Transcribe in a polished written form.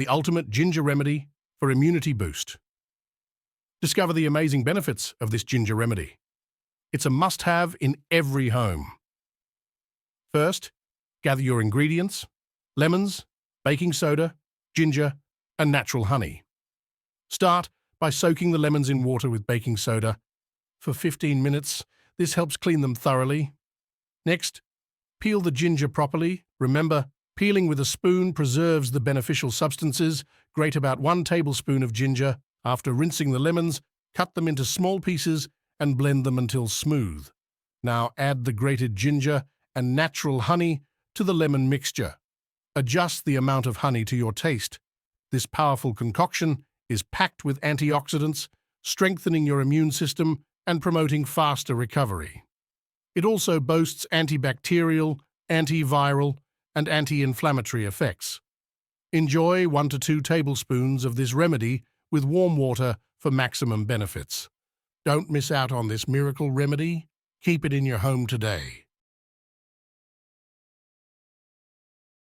the ultimate ginger remedy for immunity boost. Discover the amazing benefits of this ginger remedy. It's a must-have in every home. First, gather your ingredients: lemons, baking soda, ginger, and natural honey. Start by soaking the lemons in water with baking soda for 15 minutes. This helps clean them thoroughly. Next, peel the ginger properly. Remember, peeling with a spoon preserves the beneficial substances. Grate about 1 tablespoon of ginger. After rinsing the lemons, cut them into small pieces and blend them until smooth. Now add the grated ginger and natural honey to the lemon mixture. Adjust the amount of honey to your taste. This powerful concoction is packed with antioxidants, strengthening your immune system and promoting faster recovery. It also boasts antibacterial, antiviral, and anti-inflammatory effects. Enjoy 1 to 2 tablespoons of this remedy with warm water for maximum benefits. Don't miss out on this miracle remedy. Keep it in your home today.